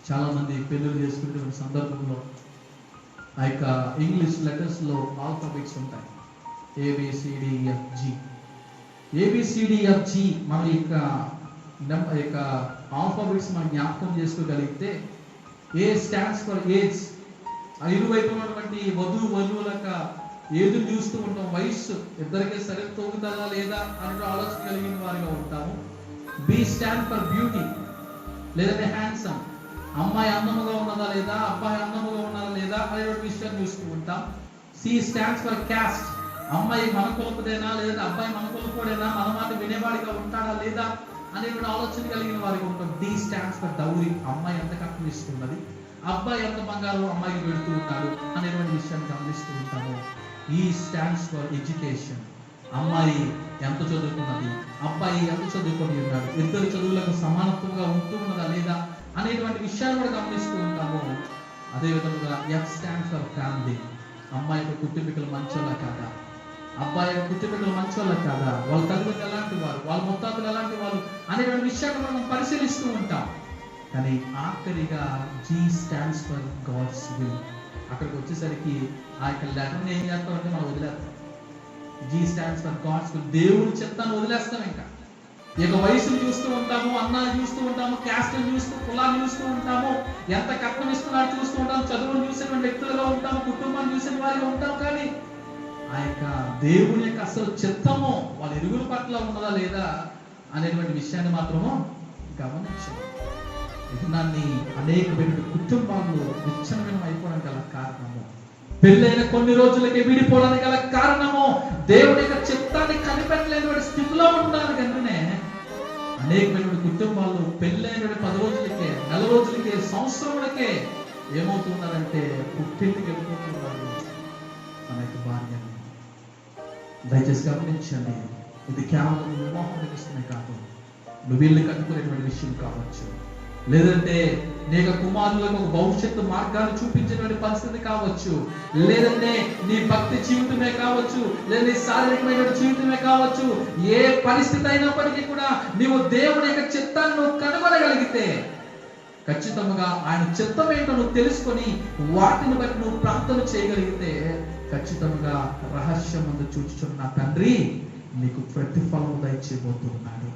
చాలా మంది పెళ్ళిళ్ళు చేసుకునే సందర్భంలో ఆ యొక్క ఇంగ్లీష్ లెటర్స్లో ఆల్ఫాబెట్స్ ఉంటాయి. ABCDEFG. ABCDEFG మన యొక్క ఆల్ఫాబెట్స్ మనం జ్ఞాపకం చేసుకోగలిగితే A స్టాండ్స్ ఫర్ ఏజ్. ఇరువైపు ఉన్నటువంటి వధువుల ఏది చూస్తూ ఉంటాం, వయస్సు ఇద్దరికి సరి తోగుతుందా లేదా అనే ఆలోచన కలిగిన వారిగా ఉంటాము. B స్టాండ్ ఫర్ బ్యూటీ, లేదంటే హ్యాండ్సమ్, అమ్మాయి అందముగా ఉన్నదా లేదా, అబ్బాయి అందముగా ఉన్నదా లేదా అనేటువంటి విషయాన్ని చూస్తూ ఉంటాం. C స్టాండ్స్ ఫర్ క్యాస్ట్, అమ్మాయి మన కొలుపుదేనా లేదా అబ్బాయి మన కొలుపుడేనా, మన మాట వినేవాడిగా ఉంటాడా లేదా అనేటువంటి ఆలోచన కలిగిన వారిగా ఉంటాం. D స్టాండ్స్ ఫర్ డౌరీ, అమ్మాయి ఎంత కట్నం ఇస్తున్నది, అబ్బాయి ఎంత బంగారం అమ్మాయికి పెడుతూ ఉన్నాడు అనేటువంటి విషయాన్ని గమనిస్తూ ఉంటాము. E స్టాండ్స్ ఫర్ ఎడ్యుకేషన్, అమ్మాయి ఎంత చదువుకున్నది, అబ్బాయి ఎంత చదువుకొని ఉన్నాడు, ఇద్దరు చదువులకు సమానత్వంగా ఉంటూ ఉన్నదా లేదా అనేటువంటి విషయాలు కూడా గమనిస్తూ ఉంటాము. అదేవిధంగా F స్టాండ్స్ ఫర్ ఫ్యామిలీ, అమ్మాయి యొక్క కుటుంబీకులు మంచోళ్ళ కాదా, అబ్బాయి యొక్క కుటుంబీకులు మంచోళ్ళ కాదా, వాళ్ళ తల్లిదండ్రులు ఎలాంటి వారు, వాళ్ళ ముత్తాతలు ఎలాంటి వారు అనేటువంటి విషయాన్ని మనం పరిశీలిస్తూ ఉంటాం. కానీ ఆఖరిగా G stands for God's will. అక్కడికి వచ్చేసరికి ఆ యొక్క లెటర్ని ఏం చేస్తామంటే మనం వదిలేస్తాం. G stands for God's will, దేవుని చిత్తాన్ని వదిలేస్తాం. ఇంకా ఇక వయసును చూస్తూ ఉంటాము, అన్నాన్ని చూస్తూ ఉంటాము, క్యాస్ట్ని చూస్తూ, కులాన్ని చూస్తూ ఉంటాము, ఎంత కట్నం ఇస్తున్నాడు చూస్తూ ఉంటాము, చదువును చూసిన వ్యక్తులుగా ఉంటాము, కుటుంబాన్ని చూసిన వారిగా ఉంటాం. కానీ ఆ యొక్క దేవుని యొక్క అసలు చిత్తము వాళ్ళ ఇరుగుల పట్ల ఉన్నదా లేదా అనేటువంటి విషయాన్ని మాత్రము గమనించాలి. దాన్ని అనేకమైన కుటుంబాల్లో విచ్ఛిన్నం అయిపోవడం గల కారణము, పెళ్ళైన కొన్ని రోజులకే విడిపోవడానికి గల కారణము, దేవుని యొక్క చిత్తాన్ని కనిపెట్టలేని స్థితిలో ఉండడానికి వెంటనే అనేకమైన కుటుంబాల్లో పెళ్ళైన 10 రోజులకే, నెల రోజులకే, సంవత్సరములకే ఏమవుతున్నారంటే పుట్టింటికి వెళ్ళిపోతున్నారు మన యొక్క భార్యని. దయచేసి గమనించండి, ఇది కేవలం వివాహం ఇష్టమే కాదు, నువ్వు వీళ్ళు కట్టుకునేటువంటి విషయం కావచ్చు, లేదంటే నీకు కుమారులకు ఒక భవిష్యత్తు మార్గాన్ని చూపించేటువంటి పరిస్థితి కావచ్చు, లేదంటే నీ భక్తి జీవితమే కావచ్చు, లేదా నీ శారీరకమైన జీవితమే కావచ్చు. ఏ పరిస్థితి అయినప్పటికీ కూడా నీవు దేవుని యొక్క చిత్తాన్ని నువ్వు కనుగొనగలిగితే, ఖచ్చితంగా ఆయన చిత్తం ఏంటో నువ్వు తెలుసుకొని వాటిని బట్టి నువ్వు ప్రార్థన చేయగలిగితే, ఖచ్చితంగా రహస్యం ముందు చూచుచున్న తండ్రి నీకు ప్రతిఫలం దయచేయబోతున్నాడు.